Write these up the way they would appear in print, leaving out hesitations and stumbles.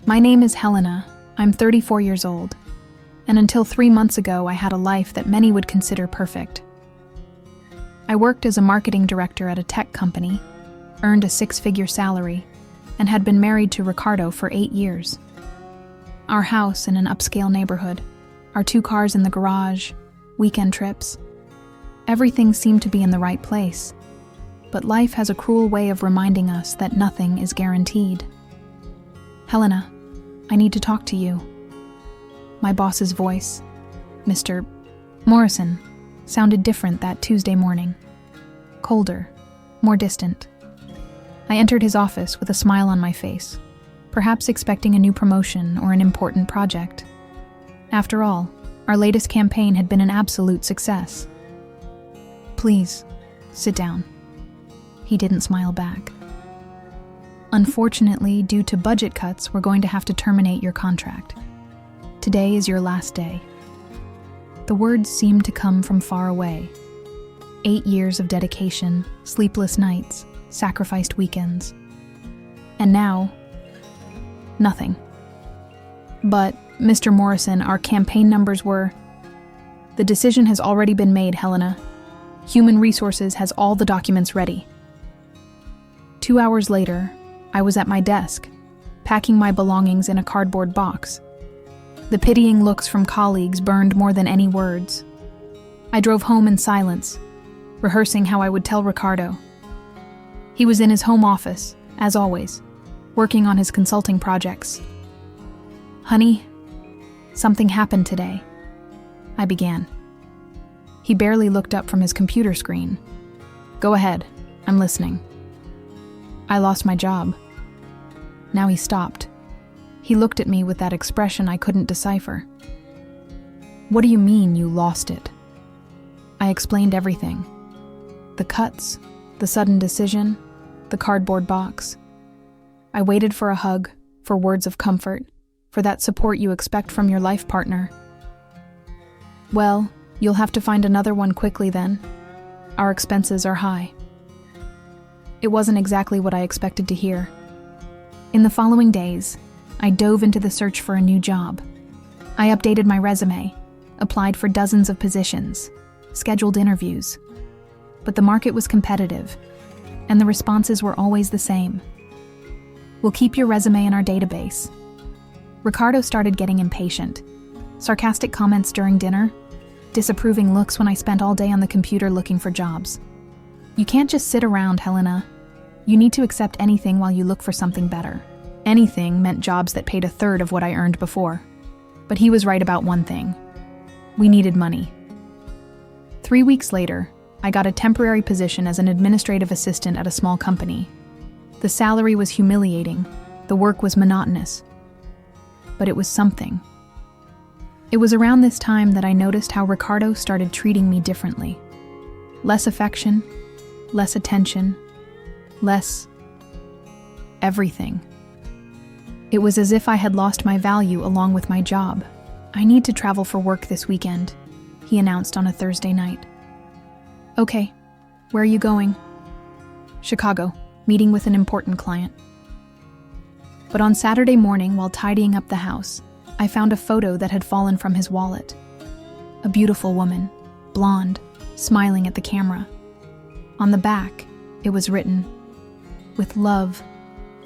My name is Helena. I'm 34 years old. And until 3 months ago, I had a life that many would consider perfect. I worked as a marketing director at a tech company, earned a 6-figure salary, and had been married to Ricardo for 8 years. Our house in an upscale neighborhood, our 2 cars in the garage, weekend trips. Everything seemed to be in the right place. But life has a cruel way of reminding us that nothing is guaranteed. Helena, I need to talk to you. My boss's voice, Mr. Morrison, sounded different that Tuesday morning. Colder, more distant. I entered his office with a smile on my face, perhaps expecting a new promotion or an important project. After all, our latest campaign had been an absolute success. Please, sit down. He didn't smile back. Unfortunately, due to budget cuts, we're going to have to terminate your contract. Today is your last day. The words seemed to come from far away. 8 years of dedication, sleepless nights, sacrificed weekends. And now, nothing. But, Mr. Morrison, our campaign numbers were... The decision has already been made, Helena. Human Resources has all the documents ready. 2 hours later, I was at my desk, packing my belongings in a cardboard box. The pitying looks from colleagues burned more than any words. I drove home in silence, rehearsing how I would tell Ricardo. He was in his home office, as always, working on his consulting projects. Honey, something happened today, I began. He barely looked up from his computer screen. Go ahead, I'm listening. I lost my job. Now he stopped. He looked at me with that expression I couldn't decipher. What do you mean you lost it? I explained everything. The cuts, the sudden decision, the cardboard box. I waited for a hug, for words of comfort, for that support you expect from your life partner. Well, you'll have to find another one quickly then. Our expenses are high. It wasn't exactly what I expected to hear. In the following days, I dove into the search for a new job. I updated my resume, applied for dozens of positions, scheduled interviews. But the market was competitive, and the responses were always the same. We'll keep your resume in our database. Ricardo started getting impatient. Sarcastic comments during dinner, disapproving looks when I spent all day on the computer looking for jobs. You can't just sit around, Helena. You need to accept anything while you look for something better. Anything meant jobs that paid 1/3 of what I earned before. But he was right about one thing. We needed money. 3 weeks later, I got a temporary position as an administrative assistant at a small company. The salary was humiliating. The work was monotonous. But it was something. It was around this time that I noticed how Ricardo started treating me differently. Less affection, less attention, less everything. It was as if I had lost my value along with my job. I need to travel for work this weekend, he announced on a Thursday night. Okay, where are you going? Chicago, meeting with an important client. But on Saturday morning, while tidying up the house, I found a photo that had fallen from his wallet. A beautiful woman, blonde, smiling at the camera. On the back, it was written, "With love,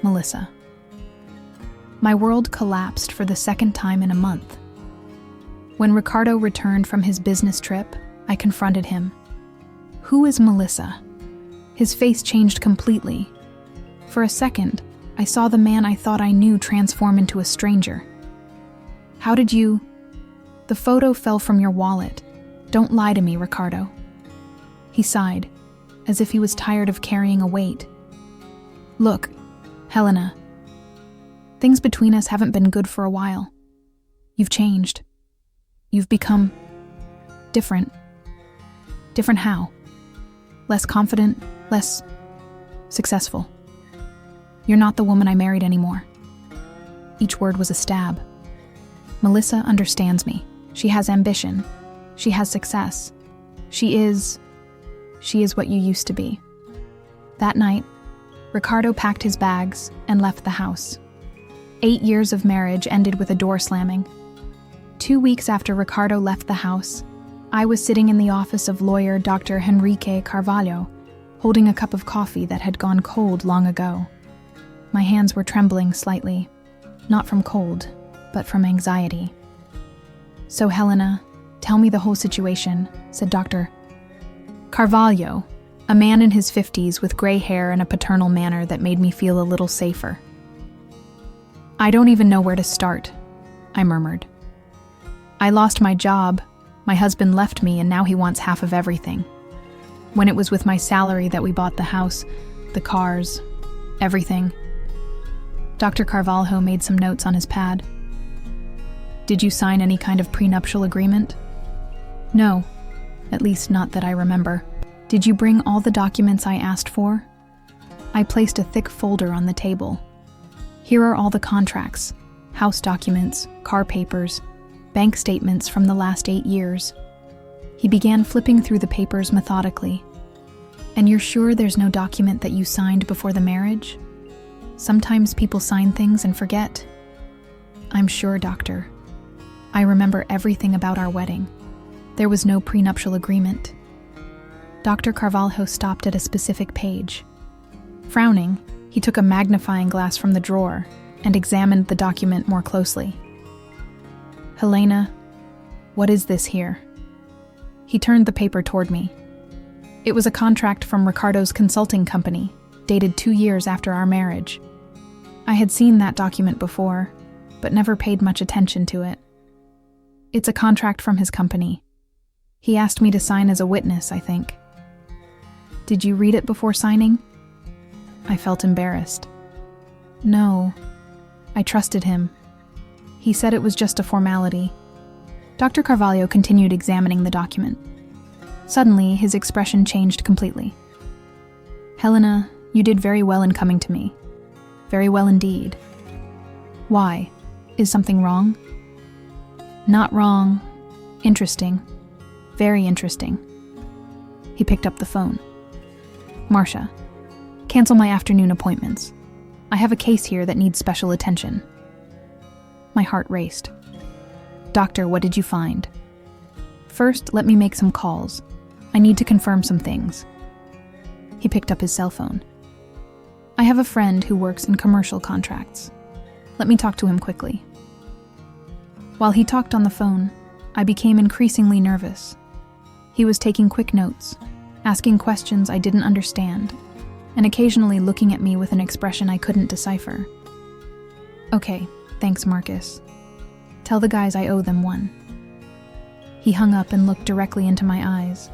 Melissa." My world collapsed for the second time in a month. When Ricardo returned from his business trip, I confronted him. Who is Melissa? His face changed completely. For a second, I saw the man I thought I knew transform into a stranger. How did you... The photo fell from your wallet. Don't lie to me, Ricardo. He sighed, as if he was tired of carrying a weight. Look, Helena, things between us haven't been good for a while. You've changed. You've become different. Different how? Less confident, less successful. You're not the woman I married anymore. Each word was a stab. Melissa understands me. She has ambition. She has success. She is what you used to be. That night, Ricardo packed his bags and left the house. 8 years of marriage ended with a door slamming. 2 weeks after Ricardo left the house, I was sitting in the office of lawyer Dr. Henrique Carvalho, holding a cup of coffee that had gone cold long ago. My hands were trembling slightly, not from cold, but from anxiety. "So, Helena, tell me the whole situation," said Dr. Carvalho, a man in his 50s with gray hair and a paternal manner that made me feel a little safer. "I don't even know where to start," I murmured. "I lost my job, my husband left me, and now he wants half of everything. When it was with my salary that we bought the house, the cars, everything." Dr. Carvalho made some notes on his pad. "Did you sign any kind of prenuptial agreement?" "No, at least not that I remember." "Did you bring all the documents I asked for?" I placed a thick folder on the table. "Here are all the contracts, house documents, car papers, bank statements from the last 8 years. He began flipping through the papers methodically. "And you're sure there's no document that you signed before the marriage? Sometimes people sign things and forget." "I'm sure, doctor. I remember everything about our wedding. There was no prenuptial agreement." Dr. Carvalho stopped at a specific page. Frowning, he took a magnifying glass from the drawer and examined the document more closely. "Helena, what is this here?" He turned the paper toward me. It was a contract from Ricardo's consulting company, dated 2 years after our marriage. I had seen that document before, but never paid much attention to it. "It's a contract from his company. He asked me to sign as a witness, I think." "Did you read it before signing?" I felt embarrassed. "No, I trusted him. He said it was just a formality." Dr. Carvalho continued examining the document. Suddenly, his expression changed completely. "Helena, you did very well in coming to me. Very well indeed." "Why? Is something wrong?" "Not wrong. Interesting. Very interesting." He picked up the phone. "Marcia, cancel my afternoon appointments. I have a case here that needs special attention." My heart raced. "Doctor, what did you find?" "First, let me make some calls. I need to confirm some things." He picked up his cell phone. "I have a friend who works in commercial contracts. Let me talk to him quickly." While he talked on the phone, I became increasingly nervous. He was taking quick notes, asking questions I didn't understand, and occasionally looking at me with an expression I couldn't decipher. "Okay, thanks, Marcus. Tell the guys I owe them one." He hung up and looked directly into my eyes.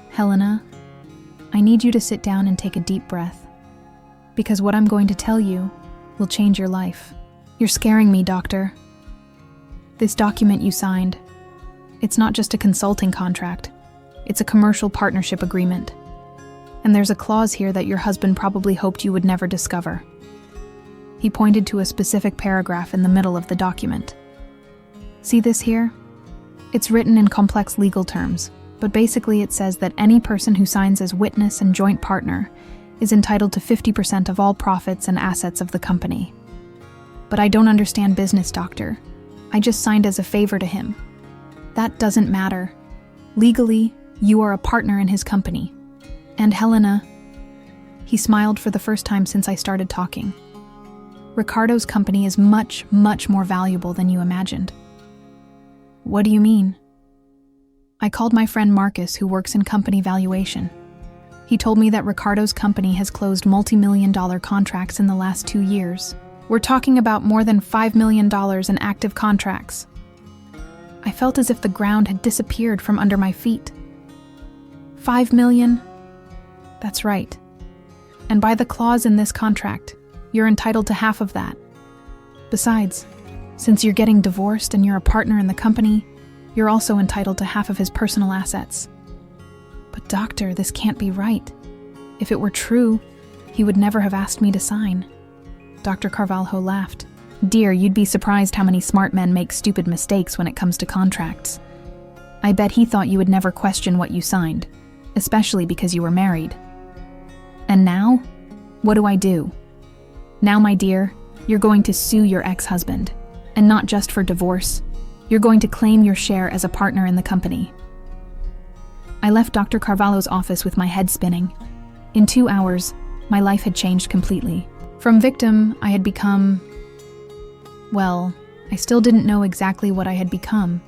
"Helena, I need you to sit down and take a deep breath, because what I'm going to tell you will change your life." "You're scaring me, doctor." "This document you signed, it's not just a consulting contract. It's a commercial partnership agreement. And there's a clause here that your husband probably hoped you would never discover." He pointed to a specific paragraph in the middle of the document. "See this here? It's written in complex legal terms, but basically it says that any person who signs as witness and joint partner is entitled to 50% of all profits and assets of the company." "But I don't understand business, doctor. I just signed as a favor to him." "That doesn't matter. Legally, you are a partner in his company. And Helena," he smiled for the first time since I started talking, "Ricardo's company is much, much more valuable than you imagined." "What do you mean?" I called my friend Marcus, who works in company valuation. He told me that Ricardo's company has closed multi-million-dollar contracts in the last 2 years. We're talking about more than $5 million in active contracts. I felt as if the ground had disappeared from under my feet. 5 million? That's right. And by the clause in this contract, you're entitled to half of that. Besides, since you're getting divorced and you're a partner in the company, you're also entitled to half of his personal assets. But doctor, this can't be right. If it were true, he would never have asked me to sign. Dr. Carvalho laughed. Dear, you'd be surprised how many smart men make stupid mistakes when it comes to contracts. I bet he thought you would never question what you signed, especially because you were married. And now? What do I do? Now, my dear, You're going to sue your ex-husband. And not just for divorce. You're going to claim your share as a partner in the company. I left Dr. Carvalho's office with my head spinning. In 2 hours, my life had changed completely. From victim, I had become... Well, I still didn't know exactly what I had become,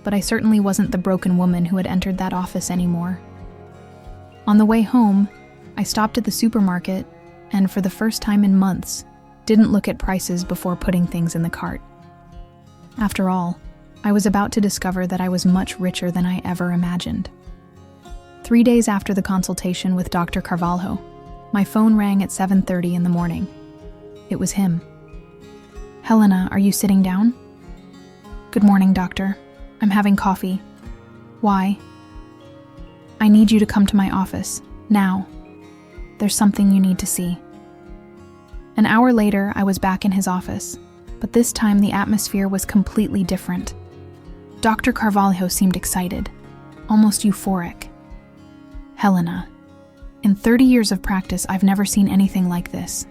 but I certainly wasn't the broken woman who had entered that office anymore. On the way home, I stopped at the supermarket and, for the first time in months, didn't look at prices before putting things in the cart. After all, I was about to discover that I was much richer than I ever imagined. 3 days after the consultation with Dr. Carvalho, my phone rang at 7:30 in the morning. It was him. "Helena, are you sitting down?" "Good morning, doctor. I'm having coffee." "Why?" "I need you to come to my office, now. There's something you need to see." An hour later, I was back in his office, but this time the atmosphere was completely different. Dr. Carvalho seemed excited, almost euphoric. "Helena, in 30 years of practice, I've never seen anything like this."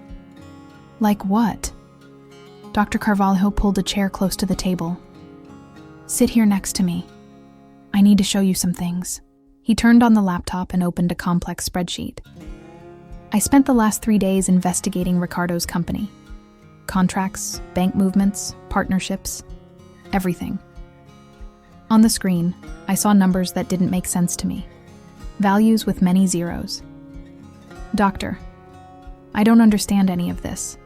"Like what?" Dr. Carvalho pulled a chair close to the table. "Sit here next to me. I need to show you some things." He turned on the laptop and opened a complex spreadsheet. I spent the last 3 days investigating Ricardo's company. Contracts, bank movements, partnerships, everything. On the screen, I saw numbers that didn't make sense to me. Values with many zeros. "Doctor, I don't understand any of this."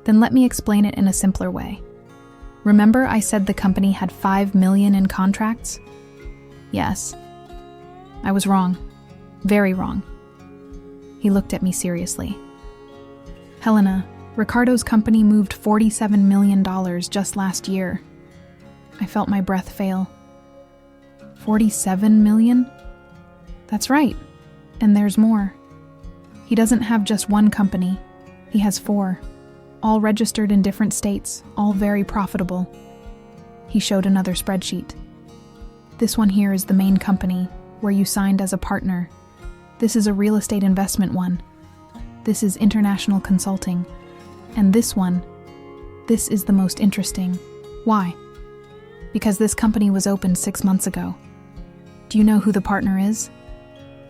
"Then let me explain it in a simpler way. Remember I said the company had 5 million in contracts? Yes. I was wrong. Very wrong." He looked at me seriously. "Helena, Ricardo's company moved $47 million just last year." I felt my breath fail. 47 million? That's right. And there's more. He doesn't have just one company. He has 4. All registered in different states, all very profitable. He showed another spreadsheet. "This one here is the main company, where you signed as a partner. This is a real estate investment one. This is international consulting. And this one, this is the most interesting. Why? Because this company was opened 6 months ago. Do you know who the partner is?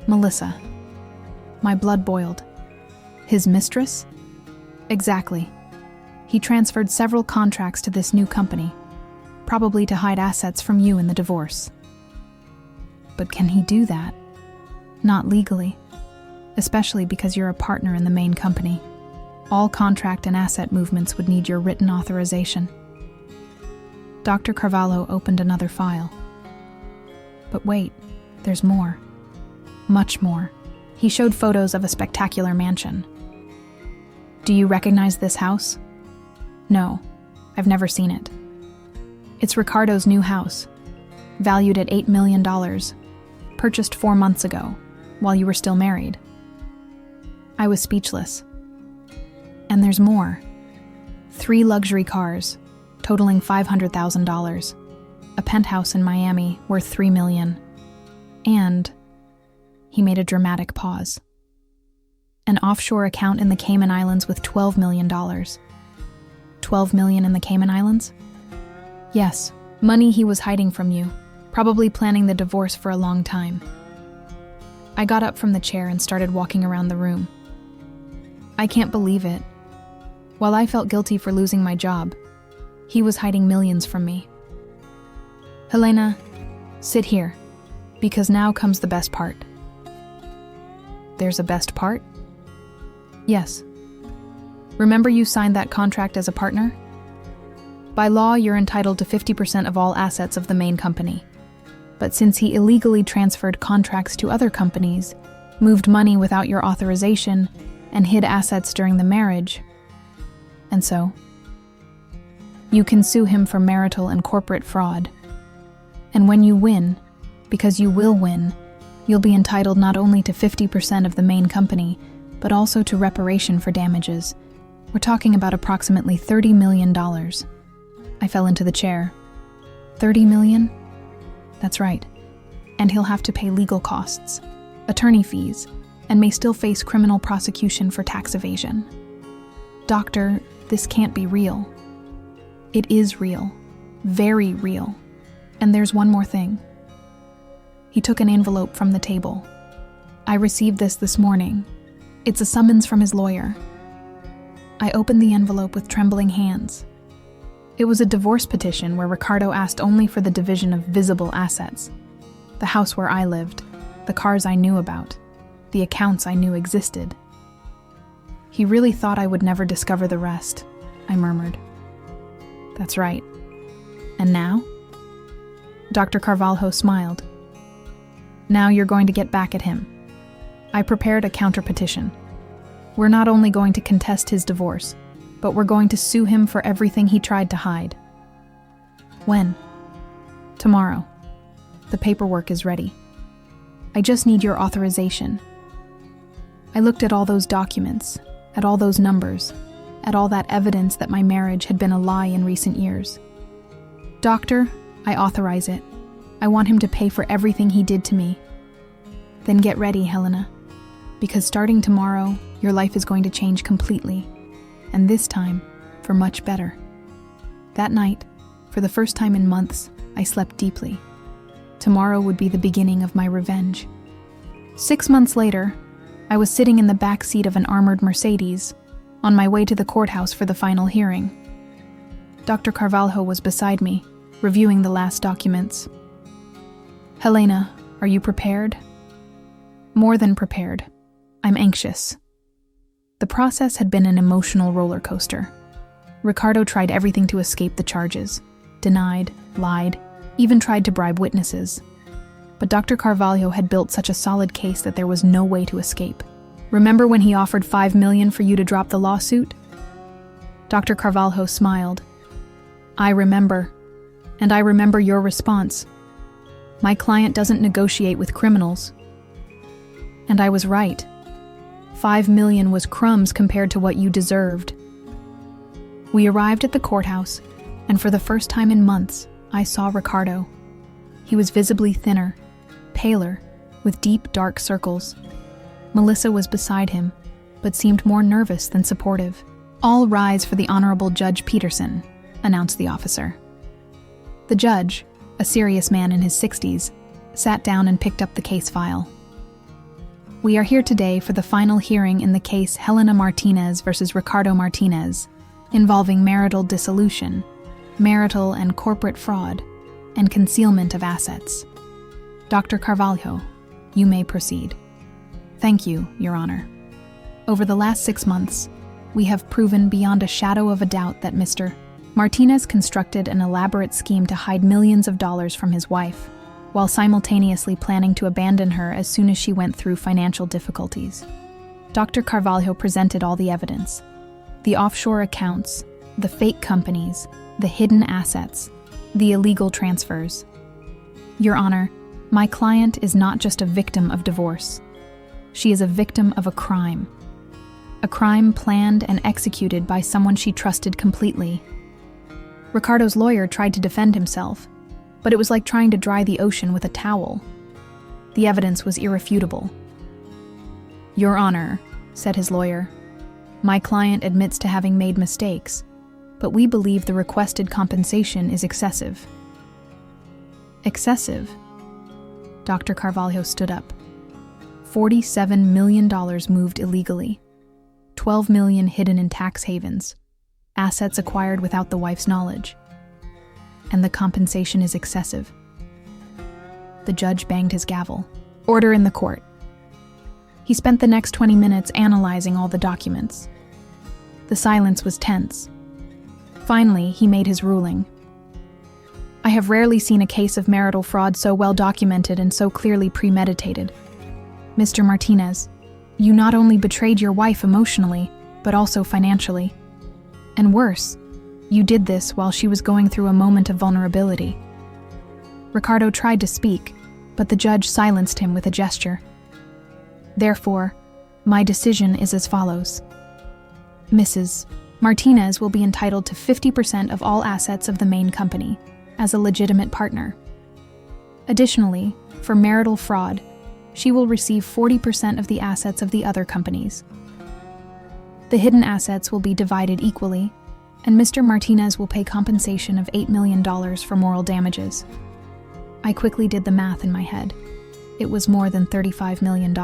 Melissa." My blood boiled. "His mistress?" "Exactly. He transferred several contracts to this new company, probably to hide assets from you in the divorce." "But can he do that?" "Not legally, especially because you're a partner in the main company. All contract and asset movements would need your written authorization." Dr. Carvalho opened another file. But wait, there's more. Much more. He showed photos of a spectacular mansion. "Do you recognize this house?" "No, I've never seen it." "It's Ricardo's new house, valued at $8 million, purchased 4 months ago, while you were still married." I was speechless. "And there's more. 3 luxury cars, totaling $500,000, a penthouse in Miami worth $3 million, and..." He made a dramatic pause. "An offshore account in the Cayman Islands with $12 million. 12 million in the Cayman Islands? Yes, money he was hiding from you, probably planning the divorce for a long time." I got up from the chair and started walking around the room. I can't believe it. While I felt guilty for losing my job, he was hiding millions from me. "Helena, sit here, because now comes the best part." "There's a best part?" "Yes. Remember you signed that contract as a partner? By law, you're entitled to 50% of all assets of the main company. But since he illegally transferred contracts to other companies, moved money without your authorization, and hid assets during the marriage, and so, you can sue him for marital and corporate fraud. And when you win, because you will win, you'll be entitled not only to 50% of the main company, but also to reparation for damages. We're talking about approximately $30 million. I fell into the chair. 30 million? That's right. And he'll have to pay legal costs, attorney fees, and may still face criminal prosecution for tax evasion. "Doctor, This can't be real. It is real. Very real. And there's one more thing. He took an envelope from the table. I received this morning. It's a summons from his lawyer. I opened the envelope with trembling hands. It was a divorce petition where Ricardo asked only for the division of visible assets. The house where I lived, the cars I knew about, the accounts I knew existed. He really thought I would never discover the rest, I murmured. That's right. And now? Dr. Carvalho smiled. Now you're going to get back at him. I prepared a counter-petition. We're not only going to contest his divorce, but we're going to sue him for everything he tried to hide. When? Tomorrow. The paperwork is ready. I just need your authorization. I looked at all those documents, at all those numbers, at all that evidence that my marriage had been a lie in recent years. Doctor, I authorize it. I want him to pay for everything he did to me. Then get ready, Helena, because starting tomorrow, your life is going to change completely, and this time, for much better. That night, for the first time in months, I slept deeply. Tomorrow would be the beginning of my revenge. 6 months later, I was sitting in the back seat of an armored Mercedes, on my way to the courthouse for the final hearing. Dr. Carvalho was beside me, reviewing the last documents. Helena, are you prepared? More than prepared. I'm anxious. The process had been an emotional roller coaster. Ricardo tried everything to escape the charges, denied, lied, even tried to bribe witnesses. But Dr. Carvalho had built such a solid case that there was no way to escape. Remember when he offered $5 million for you to drop the lawsuit? Dr. Carvalho smiled. I remember. And I remember your response. My client doesn't negotiate with criminals. And I was right. $5 million was crumbs compared to what you deserved. We arrived at the courthouse, and for the first time in months, I saw Ricardo. He was visibly thinner, paler, with deep, dark circles. Melissa was beside him, but seemed more nervous than supportive. All rise for the Honorable Judge Peterson, announced the officer. The judge, a serious man in his 60s, sat down and picked up the case file. We are here today for the final hearing in the case Helena Martinez versus Ricardo Martinez, involving marital dissolution, marital and corporate fraud, and concealment of assets. Dr. Carvalho, you may proceed. Thank you, Your Honor. Over the last 6 months, we have proven beyond a shadow of a doubt that Mr. Martinez constructed an elaborate scheme to hide millions of dollars from his wife, while simultaneously planning to abandon her as soon as she went through financial difficulties. Dr. Carvalho presented all the evidence: the offshore accounts, the fake companies, the hidden assets, the illegal transfers. Your Honor, my client is not just a victim of divorce. She is a victim of a crime planned and executed by someone she trusted completely. Ricardo's lawyer tried to defend himself, but it was like trying to dry the ocean with a towel. The evidence was irrefutable. Your Honor, said his lawyer, my client admits to having made mistakes, but we believe the requested compensation is excessive. Excessive? Dr. Carvalho stood up. $47 million moved illegally, $12 million hidden in tax havens, assets acquired without the wife's knowledge. And the compensation is excessive. The judge banged his gavel. Order in the court. He spent the next 20 minutes analyzing all the documents. The silence was tense. Finally, he made his ruling. I have rarely seen a case of marital fraud so well documented and so clearly premeditated. Mr. Martinez, you not only betrayed your wife emotionally, but also financially. And worse, you did this while she was going through a moment of vulnerability. Ricardo tried to speak, but the judge silenced him with a gesture. Therefore, my decision is as follows. Mrs. Martinez will be entitled to 50% of all assets of the main company, as a legitimate partner. Additionally, for marital fraud, she will receive 40% of the assets of the other companies. The hidden assets will be divided equally, and Mr. Martinez will pay compensation of $8 million for moral damages. I quickly did the math in my head. It was more than $35 million.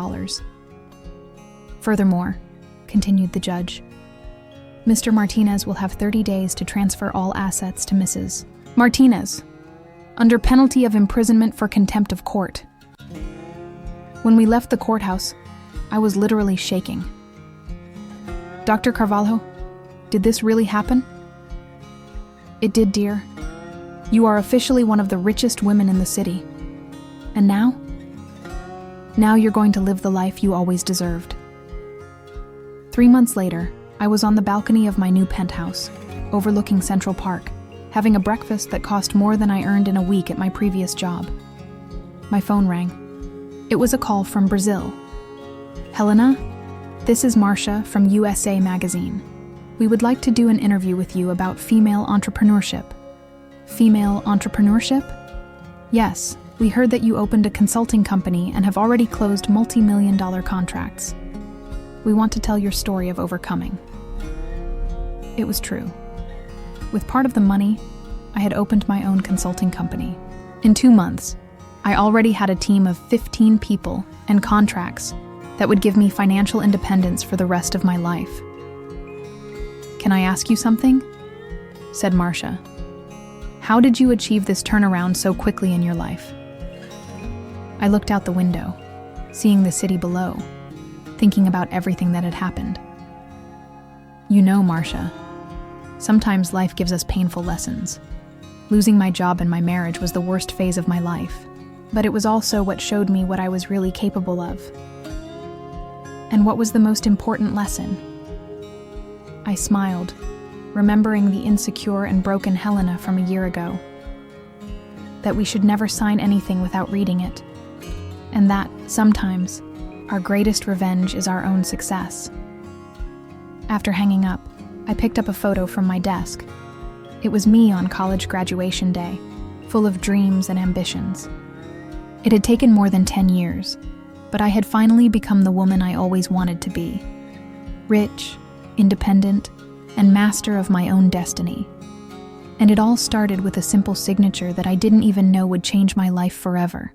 Furthermore, continued the judge, Mr. Martinez will have 30 days to transfer all assets to Mrs. Martinez, under penalty of imprisonment for contempt of court. When we left the courthouse, I was literally shaking. Dr. Carvalho, did this really happen? It did, dear. You are officially one of the richest women in the city. And now? Now you're going to live the life you always deserved. 3 months later, I was on the balcony of my new penthouse, overlooking Central Park, having a breakfast that cost more than I earned in a week at my previous job. My phone rang. It was a call from Brazil. Helena, this is Marcia from USA Magazine. We would like to do an interview with you about female entrepreneurship. Female entrepreneurship? Yes, we heard that you opened a consulting company and have already closed multi-million-dollar contracts. We want to tell your story of overcoming. It was true. With part of the money, I had opened my own consulting company. In 2 months, I already had a team of 15 people and contracts that would give me financial independence for the rest of my life. Can I ask you something? Said Marcia. How did you achieve this turnaround so quickly in your life? I looked out the window, seeing the city below, thinking about everything that had happened. You know, Marcia, sometimes life gives us painful lessons. Losing my job and my marriage was the worst phase of my life, but it was also what showed me what I was really capable of. And what was the most important lesson? I smiled, remembering the insecure and broken Helena from a year ago. That we should never sign anything without reading it, and that, sometimes, our greatest revenge is our own success. After hanging up, I picked up a photo from my desk. It was me on college graduation day, full of dreams and ambitions. It had taken more than 10 years, but I had finally become the woman I always wanted to be. Rich, independent, and master of my own destiny. And it all started with a simple signature that I didn't even know would change my life forever.